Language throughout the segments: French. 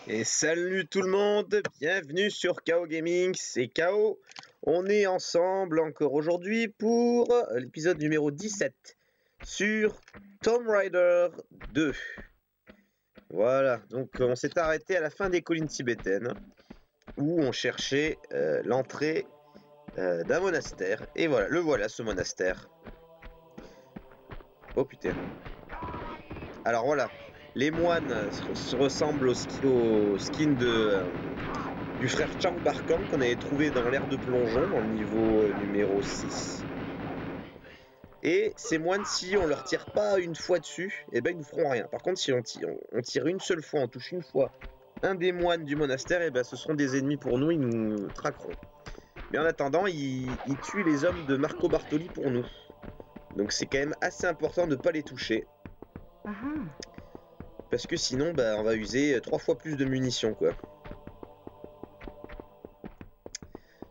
Et salut tout le monde, bienvenue sur KO Gaming, c'est KO. On est ensemble encore aujourd'hui pour l'épisode numéro 17 sur Tomb Raider 2. Voilà, donc on s'est arrêté à la fin des collines tibétaines où on cherchait l'entrée d'un monastère. Et voilà, le voilà ce monastère. Oh putain. Alors voilà, les moines se ressemblent au skin du frère Chang Barkang qu'on avait trouvé dans l'aire de plongeon dans le niveau numéro 6. Et ces moines, si on leur tire pas une fois dessus, eh ben ils nous feront rien. Par contre, si on tire une seule fois, on touche une fois un des moines du monastère, eh ben ce seront des ennemis pour nous, ils nous traqueront. Mais en attendant, ils tuent les hommes de Marco Bartoli pour nous. Donc c'est quand même assez important de ne pas les toucher. Parce que sinon, bah, on va user 3 fois plus de munitions, quoi.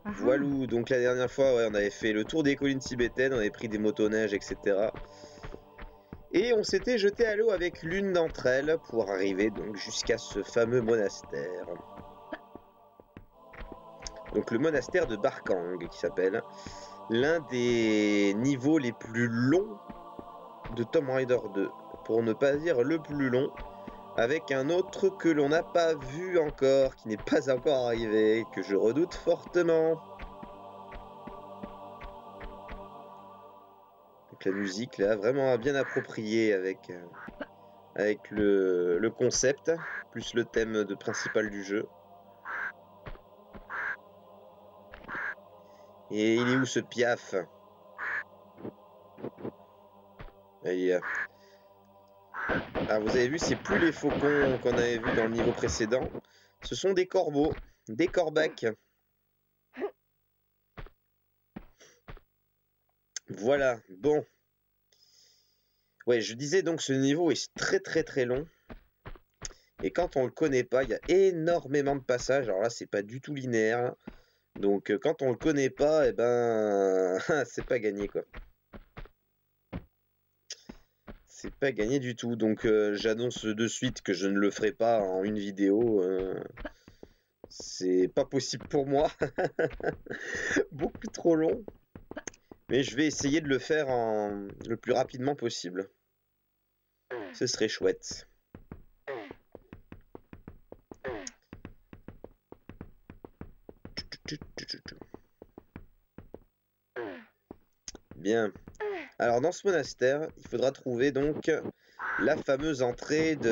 Voilà, donc la dernière fois, ouais, on avait fait le tour des collines tibétaines, on avait pris des motoneiges, etc. Et on s'était jeté à l'eau avec l'une d'entre elles pour arriver donc jusqu'à ce fameux monastère. Donc le monastère de Barkang, qui s'appelle l'un des niveaux les plus longs de Tomb Raider 2, pour ne pas dire le plus long, avec un autre que l'on n'a pas vu encore, qui n'est pas encore arrivé, que je redoute fortement. Donc la musique là, vraiment bien appropriée avec le concept, plus le thème principal du jeu. Et il est où ce Piaf? Ah, vous avez vu, c'est plus les faucons qu'on avait vus dans le niveau précédent. Ce sont des corbeaux, des corbacs. Voilà, bon. Ouais, je disais donc ce niveau est très long. Et quand on le connaît pas, il y a énormément de passages. Alors là, c'est pas du tout linéaire. Donc quand on le connaît pas, eh ben c'est pas gagné quoi. C'est pas gagné du tout. Donc j'annonce de suite que je ne le ferai pas en une vidéo. C'est pas possible pour moi. Beaucoup trop long. Mais je vais essayer de le faire le plus rapidement possible. Ce serait chouette. Bien. Alors dans ce monastère, il faudra trouver donc la fameuse entrée du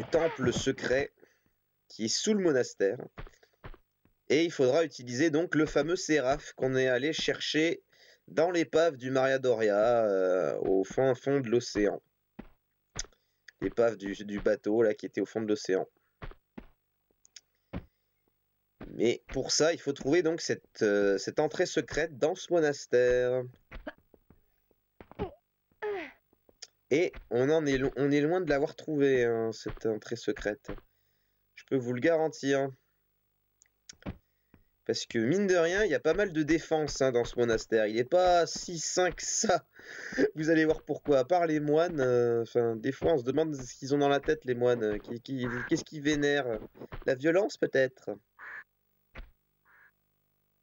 temple secret qui est sous le monastère. Et il faudra utiliser donc le fameux séraph qu'on est allé chercher dans l'épave du Maria Doria au fond de l'océan. L'épave du bateau là qui était au fond de l'océan. Mais pour ça, il faut trouver donc cette entrée secrète dans ce monastère. Et on est loin de l'avoir trouvée, hein, cette entrée secrète. Je peux vous le garantir. Parce que mine de rien, il y a pas mal de défense hein, dans ce monastère. Il n'est pas si sain que ça. Vous allez voir pourquoi. À part les moines, des fois on se demande ce qu'ils ont dans la tête les moines. Qu'est-ce qu'ils vénèrent? La violence peut-être?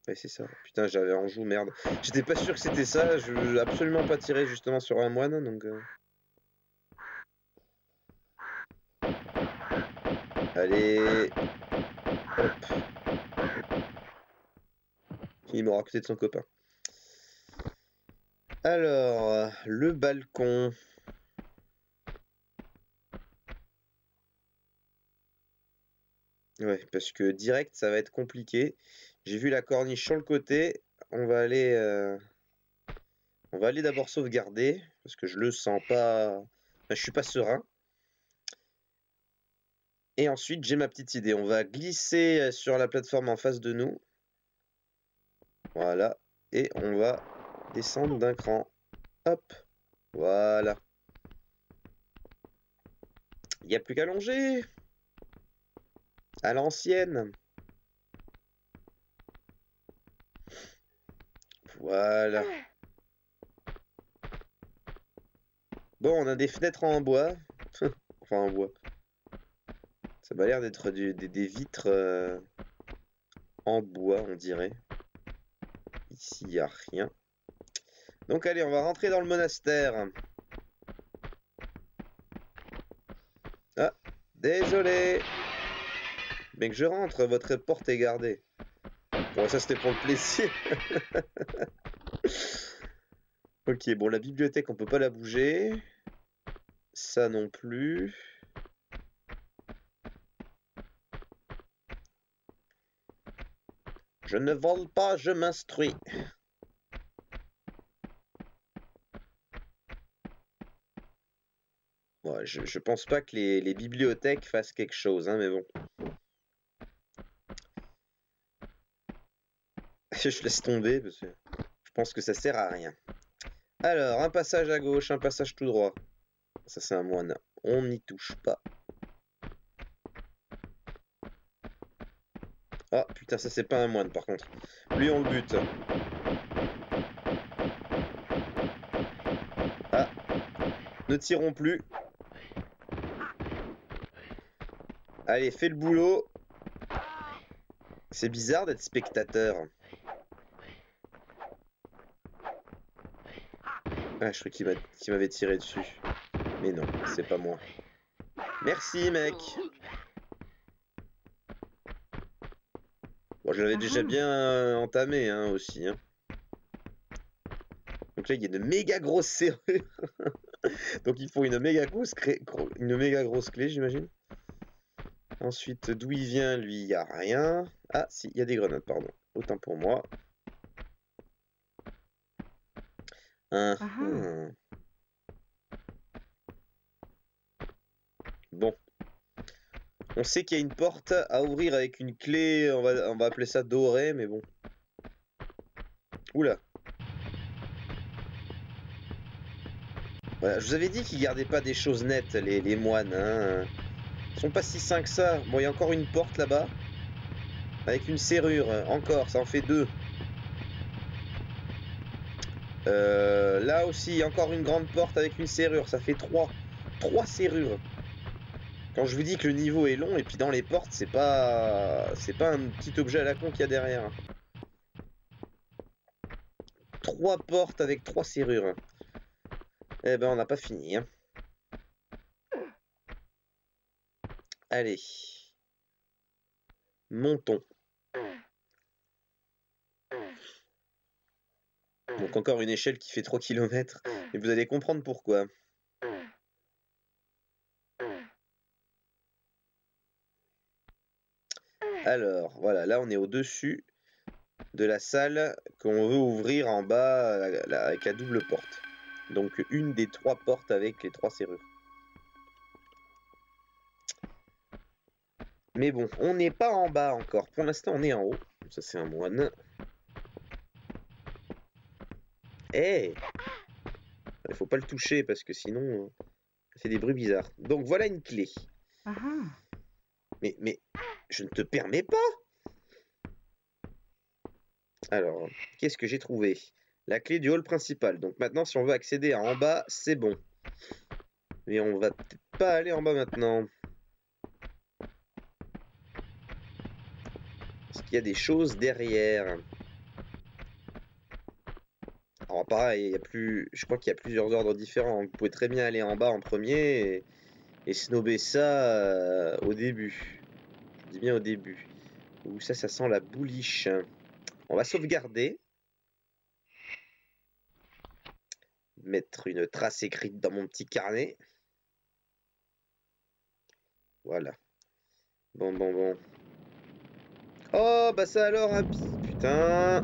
Ouais, c'est ça. Putain, j'avais en joue, merde. J'étais pas sûr que c'était ça. Je veux absolument pas tirer justement sur un moine, donc... Allez. Hop. Il m'aura à côté de son copain. Alors, le balcon. Ouais, parce que direct, ça va être compliqué. J'ai vu la corniche sur le côté. On va aller d'abord sauvegarder parce que je le sens pas. Enfin, je suis pas serein. Et ensuite, j'ai ma petite idée. On va glisser sur la plateforme en face de nous. Voilà. Et on va descendre d'un cran. Hop. Voilà. Il n'y a plus qu'à longer. À l'ancienne. Voilà. Bon, on a des fenêtres en bois. Enfin, en bois. Ça m'a l'air d'être des vitres en bois, on dirait. Ici, il n'y a rien. Donc allez, on va rentrer dans le monastère. Ah, désolé. Mais que je rentre, votre porte est gardée. Bon, ça c'était pour le plaisir. Ok, bon, la bibliothèque, on peut pas la bouger. Ça non plus. Je ne vole pas, je m'instruis. Ouais, je pense pas que les bibliothèques fassent quelque chose, hein, mais bon. Je laisse tomber parce que je pense que ça sert à rien. Alors, un passage à gauche, un passage tout droit. Ça, c'est un moine. On n'y touche pas. Ah, putain, ça, c'est pas un moine, par contre. Lui, on le bute. Ah. Ne tirons plus. Allez, fais le boulot. C'est bizarre d'être spectateur. Ah, je crois qu'il m'avait tiré dessus. Mais non, c'est pas moi. Merci, mec. Bon, je l'avais déjà bien entamé, hein, aussi. Hein. Donc là, il y a une méga grosse serrure. Donc il faut une méga grosse clé, j'imagine. Ensuite, d'où il vient, lui, il n'y a rien. Ah, si, il y a des grenades, pardon. Autant pour moi. Bon. On sait qu'il y a une porte à ouvrir avec une clé, on va appeler ça dorée, mais bon. Oula. Voilà, je vous avais dit qu'ils gardaient pas des choses nettes, les moines. Hein. Ils sont pas si sains que ça. Bon, il y a encore une porte là-bas. Avec une serrure. Encore, ça en fait 2. Là aussi, encore une grande porte avec une serrure. Ça fait 3. 3 serrures. Quand je vous dis que le niveau est long, et puis dans les portes, c'est pas un petit objet à la con qu'il y a derrière. 3 portes avec 3 serrures. Eh ben, on n'a pas fini. Hein. Allez. Montons. Donc encore une échelle qui fait 3 km. Et vous allez comprendre pourquoi. Alors, voilà, là on est au-dessus de la salle qu'on veut ouvrir en bas avec la double porte. Donc une des 3 portes avec les 3 serrures. Mais bon, on n'est pas en bas encore. Pour l'instant, on est en haut. Ça, c'est un moine. Eh! Il faut pas le toucher parce que sinon, ça fait des bruits bizarres. Donc voilà une clé. Mais, je ne te permets pas! Alors, qu'est-ce que j'ai trouvé? La clé du hall principal. Donc maintenant, si on veut accéder à en bas, c'est bon. Mais on va peut-être pas aller en bas maintenant. Parce qu'il y a des choses derrière. Alors pareil, je crois qu'il y a plusieurs ordres différents. Vous pouvez très bien aller en bas en premier et snober ça au début. Je dis bien au début. Ouh, ça sent la bouliche. On va sauvegarder. Mettre une trace écrite dans mon petit carnet. Voilà. Bon. Oh, bah ça alors, un putain.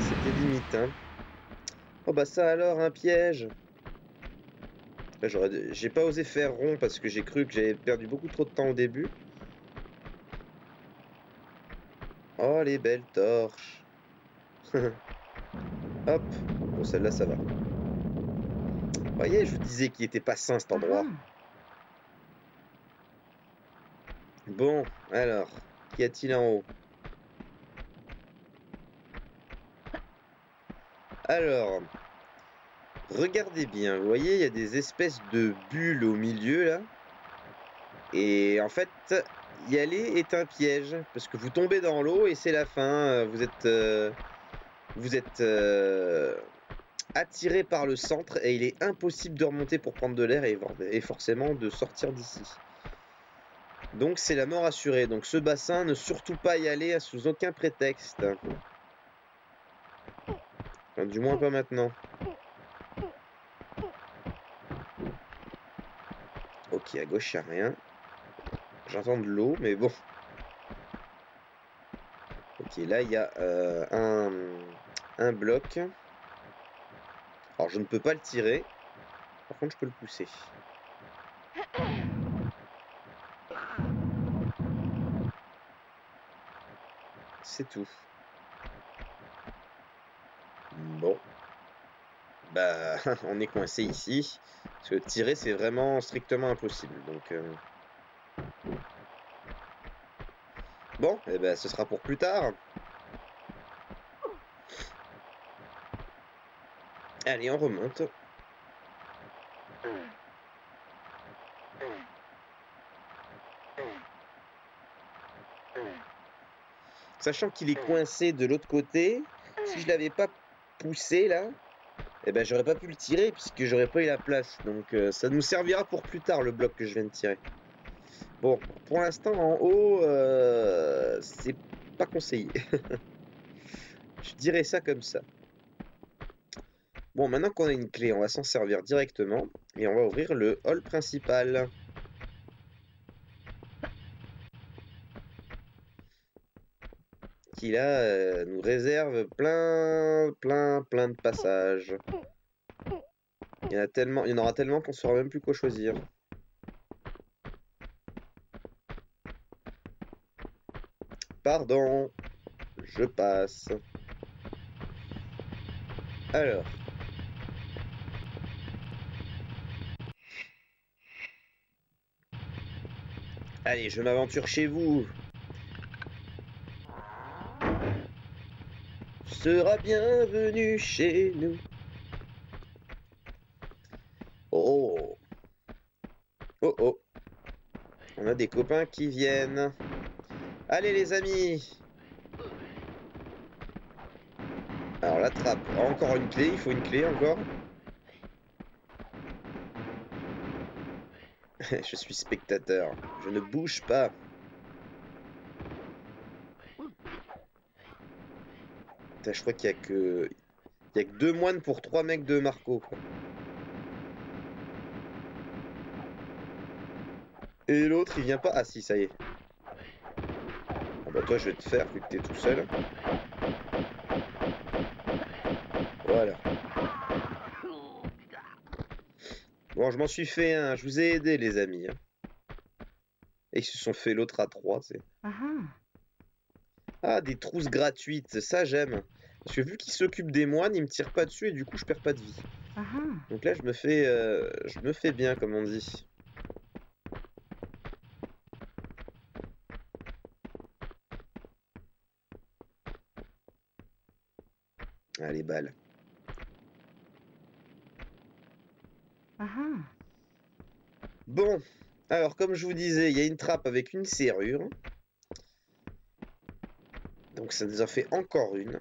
C'était limite, hein. Oh, bah ça alors, un piège. J'ai pas osé faire rond parce que j'ai cru que j'avais perdu beaucoup trop de temps au début. Oh, les belles torches. Hop. Bon, celle-là, ça va. Vous voyez, je vous disais qu'il était pas sain cet endroit. Bon, alors, qu'y a-t-il en haut? Alors, Regardez bien, vous voyez, il y a des espèces de bulles au milieu là. Et en fait, y aller est un piège parce que vous tombez dans l'eau et c'est la fin. Vous êtes attiré par le centre et il est impossible de remonter pour prendre de l'air et forcément de sortir d'ici. Donc c'est la mort assurée. Donc ce bassin, ne surtout pas y aller sous aucun prétexte. Enfin, du moins pas maintenant. Ok, à gauche, il n'y a rien. J'entends de l'eau, mais bon. Ok, là, il y a un bloc. Alors, je ne peux pas le tirer. Par contre, je peux le pousser. C'est tout. Bon. Bah, on est coincé ici. Parce que tirer, c'est vraiment strictement impossible. Donc, bon, eh ben, ce sera pour plus tard. Allez, on remonte. Sachant qu'il est coincé de l'autre côté, si je l'avais pas poussé là, eh ben j'aurais pas pu le tirer puisque j'aurais pas eu la place. Donc ça nous servira pour plus tard le bloc que je viens de tirer. Bon, pour l'instant en haut, c'est pas conseillé. Je dirais ça comme ça. Bon, maintenant qu'on a une clé, on va s'en servir directement et on va ouvrir le hall principal. Qui là nous réserve plein de passages. Il y en aura tellement qu'on saura même plus quoi choisir. Pardon, je passe. Alors. Allez, je m'aventure chez vous. Sera bienvenu chez nous. Oh. Oh oh. On a des copains qui viennent. Allez les amis. Alors la trappe. Encore une clé, il faut une clé encore. Je suis spectateur. Je ne bouge pas. Putain, je crois qu'il y a que... Il y a que 2 moines pour 3 mecs de Marco, quoi. Et l'autre, il vient pas. Ah si, ça y est. Ah bah toi, je vais te faire vu que t'es tout seul. Voilà. Bon, je m'en suis fait un. Je vous ai aidé, les amis. Et ils se sont fait l'autre à 3, c'est... Ah, des trousses gratuites, ça j'aime. Parce que vu qu'ils s'occupent des moines, ils me tirent pas dessus et du coup je perds pas de vie. Donc là je me fais bien comme on dit. Allez, balles. Bon, alors comme je vous disais, il y a une trappe avec une serrure. Donc ça nous en fait encore une.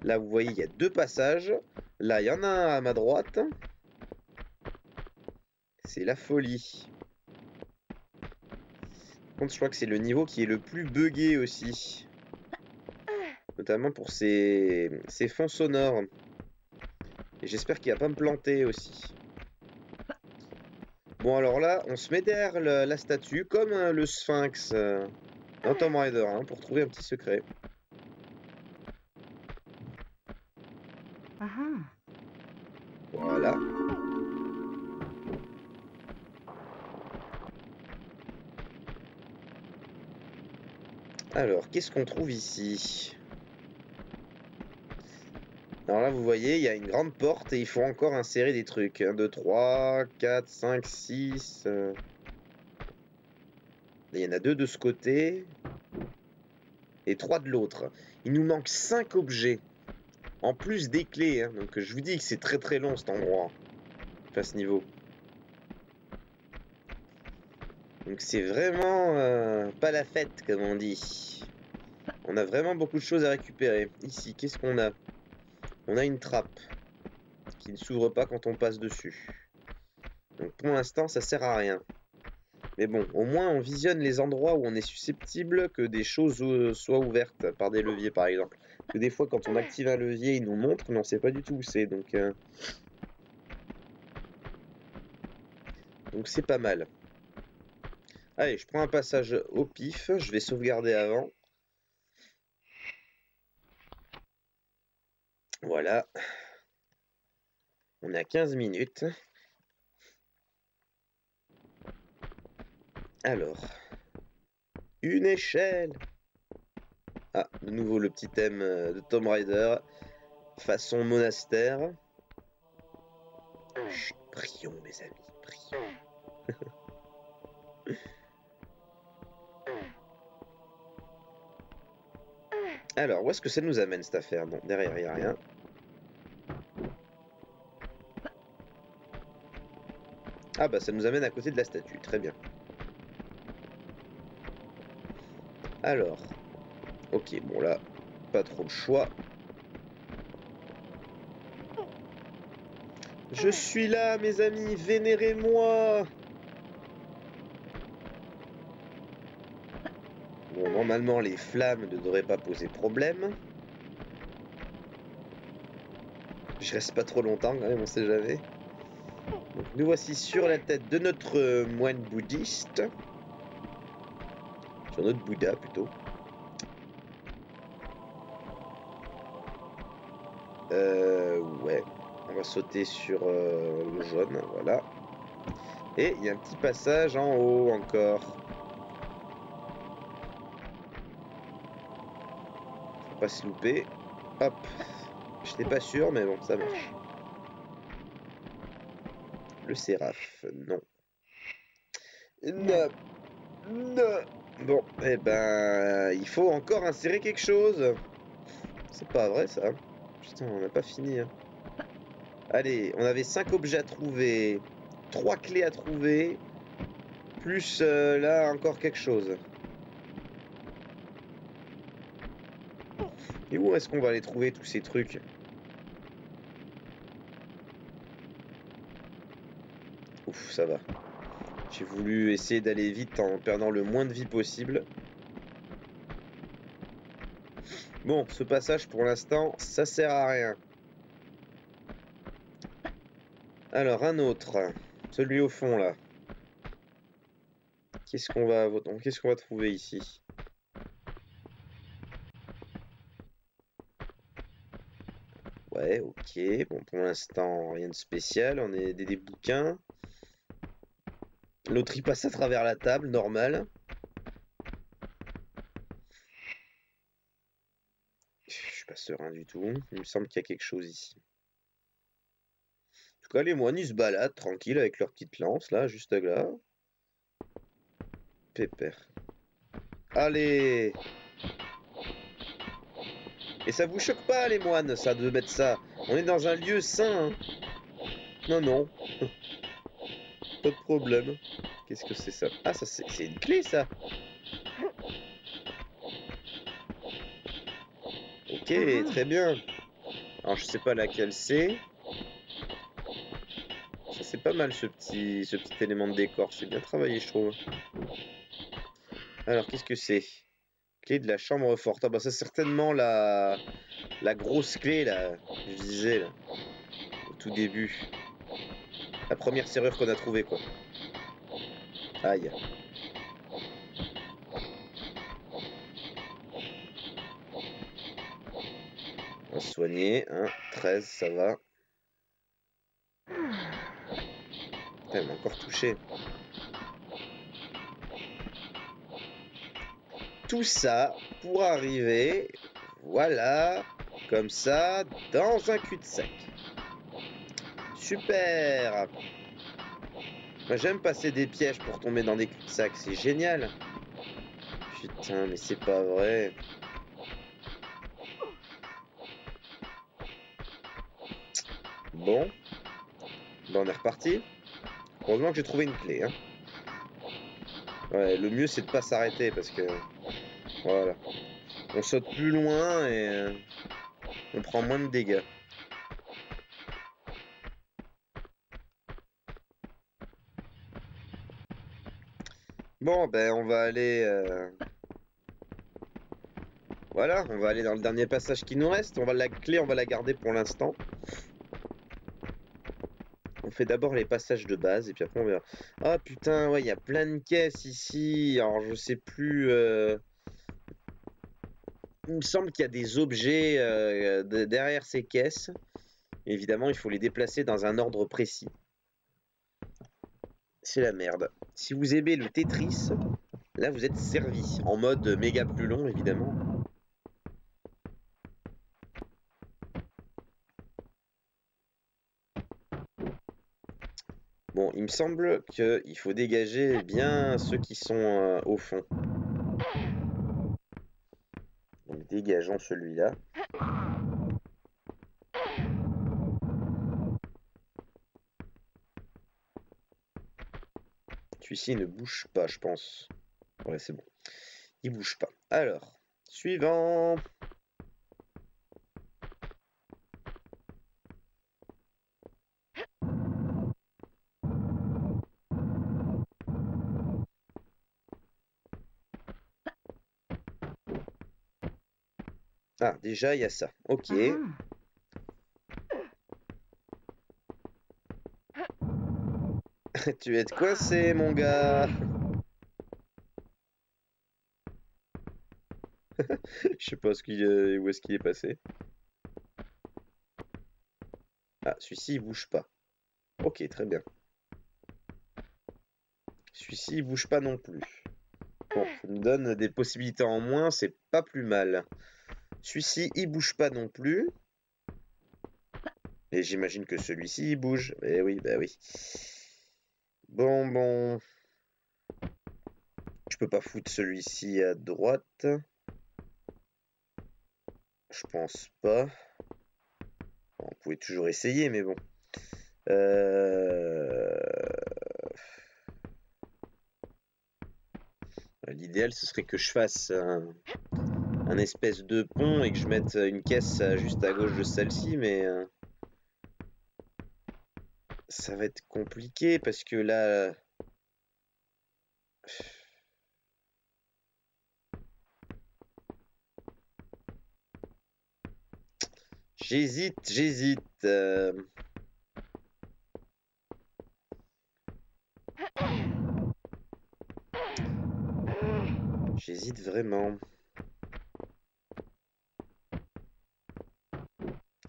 Là vous voyez, il y a 2 passages. Là il y en a un à ma droite. C'est la folie. Par contre je crois que c'est le niveau qui est le plus buggé aussi. Notamment pour ses fonds sonores. Et j'espère qu'il va pas me planter aussi. Bon alors là, on se met derrière la statue, comme le sphinx dans Tomb Raider, hein, pour trouver un petit secret. Voilà. Alors, qu'est-ce qu'on trouve ici? Alors là, vous voyez, il y a une grande porte et il faut encore insérer des trucs. 1, 2, 3, 4, 5, 6... Il y en a 2 de ce côté et 3 de l'autre. Il nous manque 5 objets. En plus des clés, hein. Donc je vous dis que c'est très très long cet endroit. Enfin ce niveau. Donc c'est vraiment pas la fête comme on dit. On a vraiment beaucoup de choses à récupérer. Ici, qu'est-ce qu'on a? On a une trappe qui ne s'ouvre pas quand on passe dessus. Donc pour l'instant ça sert à rien. Mais bon, au moins on visionne les endroits où on est susceptible que des choses soient ouvertes par des leviers par exemple. Parce que des fois quand on active un levier il nous montre mais on sait pas du tout où c'est. Donc c'est pas mal. Allez, je prends un passage au pif, je vais sauvegarder avant. Voilà. On est à 15 minutes. Alors. Une échelle. Ah, de nouveau le petit thème de Tomb Raider. Façon monastère. Chut, prions mes amis, prions. Alors, où est-ce que ça nous amène cette affaire? Bon, derrière, il n'y a rien. Ah bah ça nous amène à côté de la statue, très bien. Alors, ok, bon là, pas trop de choix. Je suis là, mes amis, vénérez-moi! Bon, normalement, les flammes ne devraient pas poser problème. Je reste pas trop longtemps quand même, on sait jamais. Donc, nous voici sur la tête de notre moine bouddhiste. Sur notre Bouddha, plutôt. Ouais. On va sauter sur le jaune, voilà. Et il y a un petit passage en haut encore. Faut pas se louper. Hop. J'étais pas sûr, mais bon, ça marche. Le séraph, non. Non. Non. Bon, eh ben, il faut encore insérer quelque chose. C'est pas vrai, ça. Putain, on n'a pas fini. Hein. Allez, on avait 5 objets à trouver, 3 clés à trouver, plus là encore quelque chose. Et où est-ce qu'on va aller trouver tous ces trucs? Ouf, ça va. J'ai voulu essayer d'aller vite en perdant le moins de vie possible. Bon, ce passage pour l'instant, ça sert à rien. Alors, un autre. Celui au fond, là. Qu'est-ce qu'on va trouver ici? Ouais, ok. Bon, pour l'instant, rien de spécial. On est des bouquins. L'autre, il passe à travers la table, normal. Je suis pas serein du tout. Il me semble qu'il y a quelque chose ici. En tout cas, les moines, ils se baladent tranquille avec leur petite lance, là, juste là. Pépère. Allez! Et ça vous choque pas, les moines, ça, de mettre ça? On est dans un lieu saint. Hein. Non, non. Pas de problème. Qu'est-ce que c'est ça? Ah, ça c'est une clé, ça. Ok, très bien. Alors, je sais pas laquelle c'est. Ça, c'est pas mal, ce petit élément de décor. C'est bien travaillé, je trouve. Alors, qu'est-ce que c'est? Clé de la chambre forte. Ah bah ça, c'est certainement la grosse clé, là, je disais, là, au tout début. La première serrure qu'on a trouvée, quoi. Aïe. On va se soigner, hein, 13, ça va. Putain, elle m'a encore touché. Tout ça pour arriver, voilà, comme ça, dans un cul-de-sac. Super! Moi, j'aime passer des pièges pour tomber dans des cul-de-sac, c'est génial. Putain, mais c'est pas vrai. Bon. Ben, on est reparti. Heureusement que j'ai trouvé une clé. Hein. Ouais, le mieux c'est de pas s'arrêter parce que... Voilà. On saute plus loin et on prend moins de dégâts. Bon, ben on va aller... Voilà, on va aller dans le dernier passage qui nous reste. La clé, on va la garder pour l'instant. On fait d'abord les passages de base et puis après on verra. Ah putain, ouais, il y a plein de caisses ici. Alors je sais plus... Il me semble qu'il y a des objets derrière ces caisses. Évidemment, il faut les déplacer dans un ordre précis. C'est la merde. Si vous aimez le Tetris, là vous êtes servi. En mode méga plus long, évidemment. Bon, il me semble qu'il faut dégager bien ceux qui sont au fond. Donc dégageons celui-là. Celui-ci ne bouge pas, je pense. Ouais, c'est bon. Il bouge pas. Alors, suivant. Ah, déjà, il y a ça. Ok. Tu es coincé, mon gars. Je sais pas où est-ce qu'il est passé. Ah, celui-ci, il bouge pas. Ok, très bien. Celui-ci, il bouge pas non plus. Bon, ça me donne des possibilités en moins, c'est pas plus mal. Celui-ci, il bouge pas non plus. Et j'imagine que celui-ci, il bouge. Eh oui, bah oui. Bon. Je peux pas foutre celui-ci à droite. Je pense pas. On pouvait toujours essayer, mais bon. L'idéal, ce serait que je fasse un espèce de pont et que je mette une caisse juste à gauche de celle-ci, mais ça va être compliqué parce que là... J'hésite. J'hésite vraiment.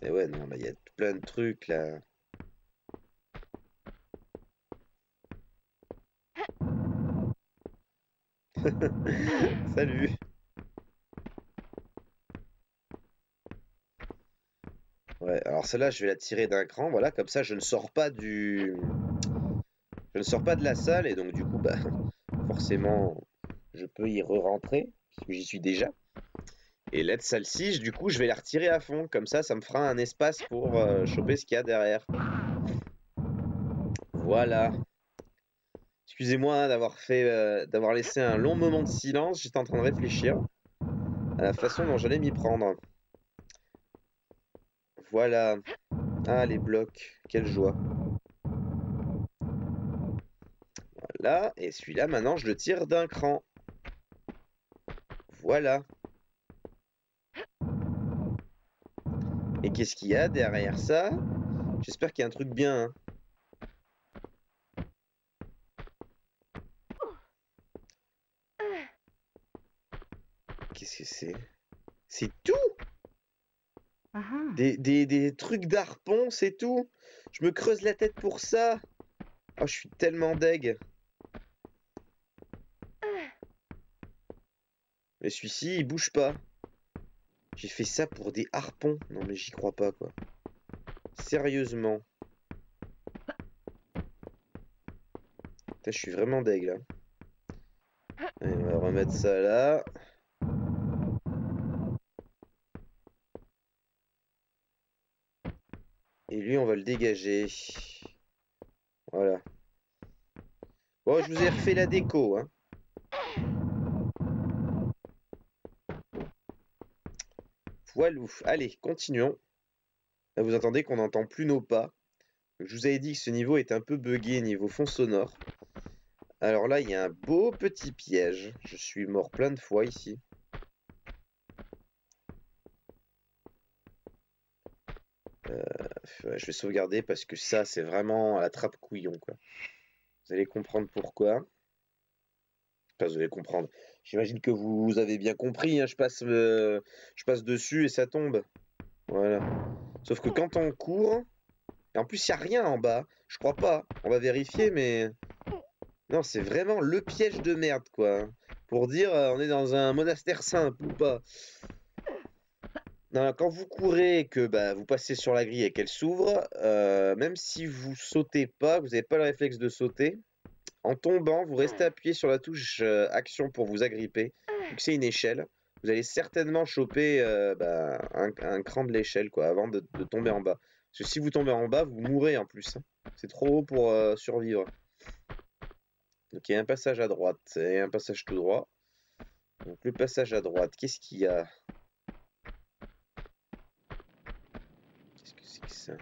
Et ouais, non, là, il y a plein de trucs, là. Salut. Ouais, alors celle-là, je vais la tirer d'un cran, voilà, comme ça, je ne sors pas de la salle, et donc, du coup, bah, forcément, je peux y re-rentrer, puisque j'y suis déjà. Et là, celle-ci, du coup, je vais la retirer à fond. Comme ça me fera un espace pour choper ce qu'il y a derrière. Voilà. Excusez-moi d'avoir laissé un long moment de silence. J'étais en train de réfléchir à la façon dont j'allais m'y prendre. Voilà. Ah, les blocs. Quelle joie. Voilà. Et celui-là, maintenant, je le tire d'un cran. Voilà. Et qu'est-ce qu'il y a derrière ça? J'espère qu'il y a un truc bien. Hein. Qu'est-ce que c'est? C'est tout? Des trucs d'arpon, c'est tout? Je me creuse la tête pour ça? Oh, je suis tellement deg. Mais celui-ci, il bouge pas. J'ai fait ça pour des harpons. Non mais j'y crois pas, quoi. Sérieusement. Putain, je suis vraiment deg, là. Allez, on va remettre ça là. Et lui, on va le dégager. Voilà. Bon, je vous ai refait la déco, hein. Voilou. Allez, continuons. Là, vous entendez qu'on n'entend plus nos pas. Je vous avais dit que ce niveau est un peu buggé niveau fond sonore. Alors là, il y a un beau petit piège. Je suis mort plein de fois ici. Je vais sauvegarder parce que ça, c'est vraiment à la trappe couillon, quoi. Vous allez comprendre pourquoi. Enfin, vous allez comprendre. J'imagine que vous avez bien compris, hein. Je passe dessus et ça tombe. Voilà. Sauf que quand on court... Et en plus, il n'y a rien en bas. Je crois pas. On va vérifier, mais... Non, c'est vraiment le piège de merde, quoi. Pour dire, on est dans un monastère simple ou pas. Non, quand vous courez et que bah, vous passez sur la grille et qu'elle s'ouvre, même si vous sautez pas, vous n'avez pas le réflexe de sauter, en tombant, vous restez appuyé sur la touche action pour vous agripper. Donc c'est une échelle. Vous allez certainement choper un cran de l'échelle quoi, avant de tomber en bas. Parce que si vous tombez en bas, vous mourrez en plus. Hein. C'est trop haut pour survivre. Donc il y a un passage à droite et un passage tout droit. Donc le passage à droite, qu'est-ce qu'il y a? Qu'est-ce que c'est que ça?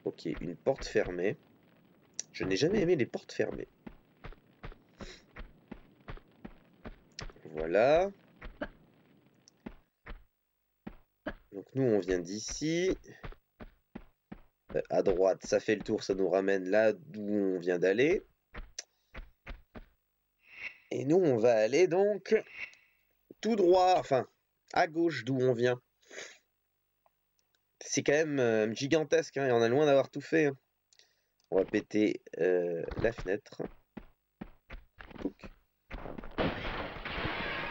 Ok, une porte fermée. Je n'ai jamais aimé les portes fermées. Voilà. Donc nous, on vient d'ici. À droite, ça fait le tour, ça nous ramène là d'où on vient d'aller. Et nous, on va aller donc tout droit, enfin, à gauche d'où on vient. C'est quand même gigantesque, hein, et on a loin d'avoir tout fait. Hein. On va péter la fenêtre. Pouc.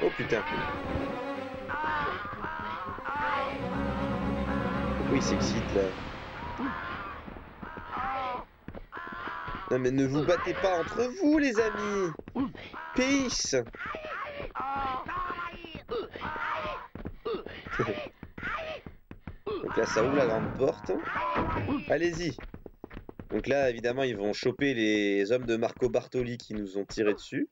Oh putain. Pourquoi il s'excite là? Non mais ne vous battez pas entre vous les amis. Peace. Donc là ça ouvre la grande porte. Allez-y. Donc là évidemment ils vont choper les hommes de Marco Bartoli qui nous ont tiré dessus.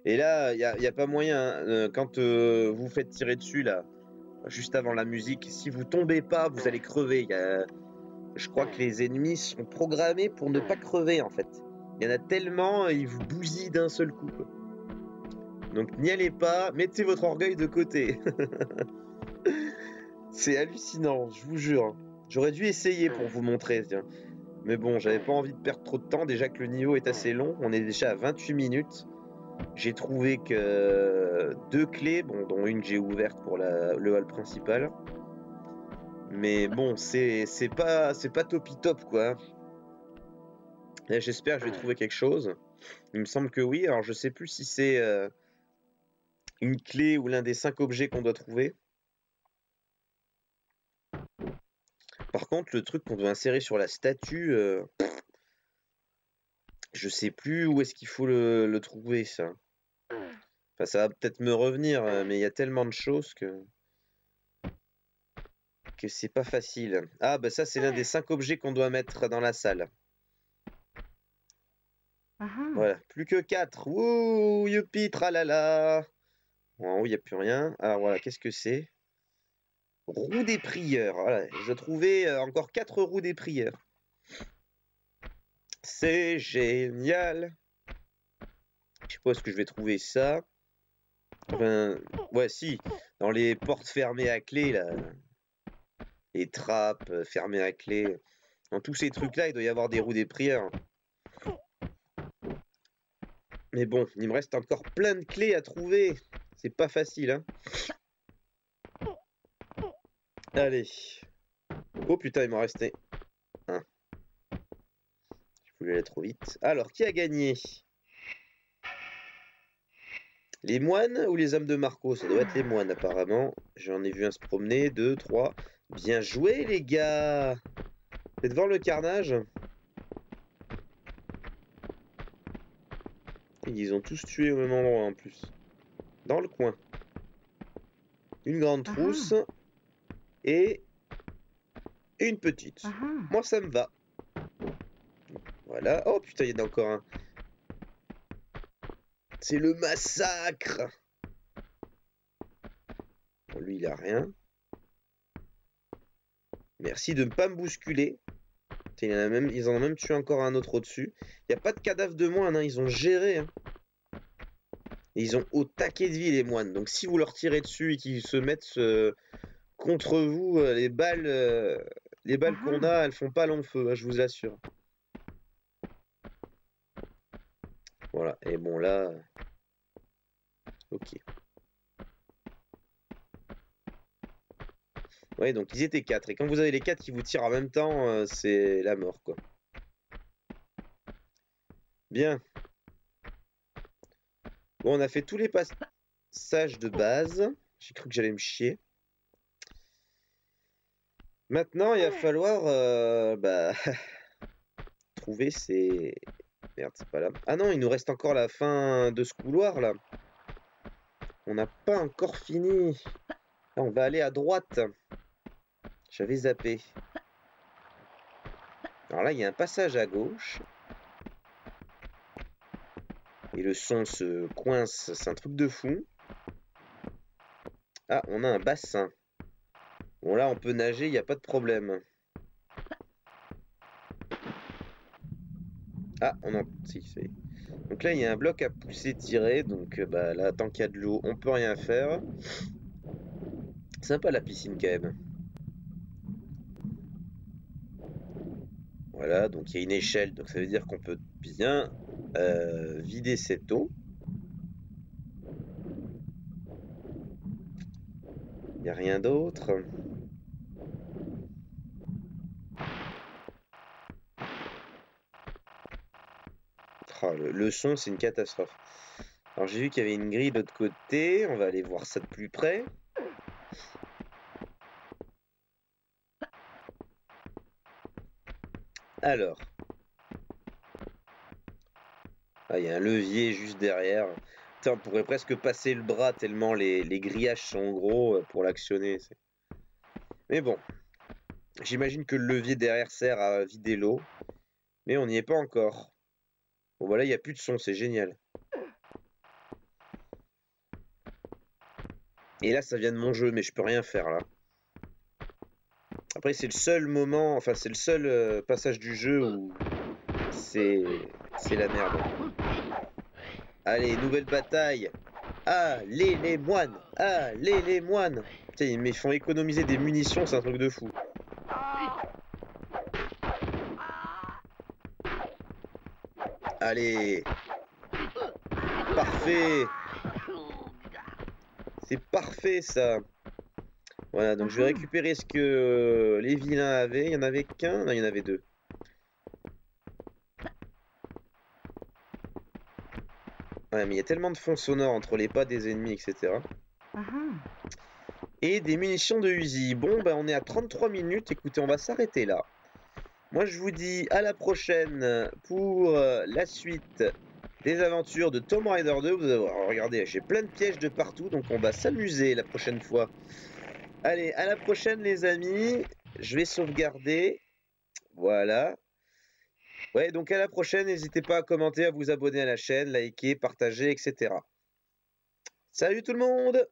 Et là il y a pas moyen hein, quand vous faites tirer dessus là, juste avant la musique, si vous tombez pas vous allez crever. Je crois que les ennemis sont programmés pour ne pas crever en fait. Il y en a tellement, ils vous bousillent d'un seul coup. Quoi. Donc n'y allez pas, mettez votre orgueil de côté. C'est hallucinant, je vous jure. J'aurais dû essayer pour vous montrer. Tiens. Mais bon, j'avais pas envie de perdre trop de temps. Déjà que le niveau est assez long, on est déjà à 28 minutes. J'ai trouvé que 2 clés, bon, dont une que j'ai ouverte pour le hall principal. Mais bon, c'est pas topi top quoi. J'espère que je vais trouver quelque chose. Il me semble que oui. Alors je sais plus si c'est une clé ou l'un des 5 objets qu'on doit trouver. Par contre, le truc qu'on doit insérer sur la statue, je sais plus où est-ce qu'il faut le trouver ça. Enfin, ça va peut-être me revenir, mais il y a tellement de choses que c'est pas facile. Ah bah ça c'est l'un des 5 objets qu'on doit mettre dans la salle. Voilà, plus que 4. Wouh, youpi, tralala. Bon, en haut, il n'y a plus rien. Alors voilà, qu'est-ce que c'est? Roue des prieurs. Voilà, je trouvais encore 4 roues des prieurs. C'est génial. Je sais pas où est-ce que je vais trouver ça. Enfin, ouais, si. Dans les portes fermées à clé, là. Les trappes fermées à clé. Dans tous ces trucs-là, il doit y avoir des roues des prieurs. Mais bon, il me reste encore plein de clés à trouver. C'est pas facile, hein. Allez. Oh putain, il m'en restait un. Je voulais aller trop vite. Alors, qui a gagné? Les moines ou les hommes de Marco? Ça doit être les moines, apparemment. J'en ai vu un se promener. 2, 3. Bien joué, les gars. Vous êtes devant le carnage? Ils ont tous tué au même endroit, en plus. Dans le coin. Une grande trousse. Et et une petite. Uh-huh. Moi, ça me va. Voilà. Oh putain, il y en a encore un. C'est le massacre. Bon, lui, il a rien. Merci de ne pas me bousculer. Ils en ont même tué encore un autre au-dessus. Il n'y a pas de cadavre de moine, hein. Ils ont géré. Hein. Et ils ont au taquet de vie, les moines. Donc si vous leur tirez dessus et qu'ils se mettent contre vous, les balles qu'on a, elles font pas long feu, hein, je vous assure. Voilà, et bon là... Ok. Ouais, donc ils étaient 4. Et quand vous avez les 4 qui vous tirent en même temps, c'est la mort, quoi. Bien. Bon, on a fait tous les passages de base. J'ai cru que j'allais me chier. Maintenant, il va falloir trouver ces... Merde, c'est pas là. Ah non, il nous reste encore la fin de ce couloir, là. On n'a pas encore fini. Là, on va aller à droite. J'avais zappé. Alors là, il y a un passage à gauche. Et le son se coince. C'est un truc de fou. Ah, on a un bassin. Bon, là, on peut nager, il n'y a pas de problème. Ah, on en... Si, c'est... Donc là, il y a un bloc à pousser, tirer. Donc bah, là, tant qu'il y a de l'eau, on peut rien faire. Sympa la piscine quand même. Voilà, donc il y a une échelle. Donc ça veut dire qu'on peut bien vider cette eau. Il n'y a rien d'autre. Oh, le son, c'est une catastrophe. Alors j'ai vu qu'il y avait une grille de l'autre côté. On va aller voir ça de plus près. Alors. Ah, il y a un levier juste derrière. Putain, on pourrait presque passer le bras tellement les grillages sont gros pour l'actionner. Mais bon. J'imagine que le levier derrière sert à vider l'eau. Mais on n'y est pas encore. Bon voilà, il n'y a plus de son, c'est génial. Et là, ça vient de mon jeu, mais je peux rien faire là. Après, c'est le seul moment, enfin, c'est le seul passage du jeu où c'est la merde. Allez, nouvelle bataille. Allez les moines. Allez les moines. Putain, ils me font économiser des munitions, c'est un truc de fou. Allez. Parfait. C'est parfait ça. Voilà, donc je vais récupérer ce que les vilains avaient. Il y en avait qu'un? Non, il y en avait deux. Ouais, mais il y a tellement de fonds sonores entre les pas des ennemis, etc. Et des munitions de Uzi. Bon, ben on est à 33 minutes. Écoutez, on va s'arrêter là. Moi, je vous dis à la prochaine pour la suite des aventures de Tomb Raider 2. Vous allez voir, regardez, j'ai plein de pièges de partout, donc on va s'amuser la prochaine fois. Allez, à la prochaine les amis. Je vais sauvegarder. Voilà. Ouais, donc à la prochaine. N'hésitez pas à commenter, à vous abonner à la chaîne, liker, partager, etc. Salut tout le monde!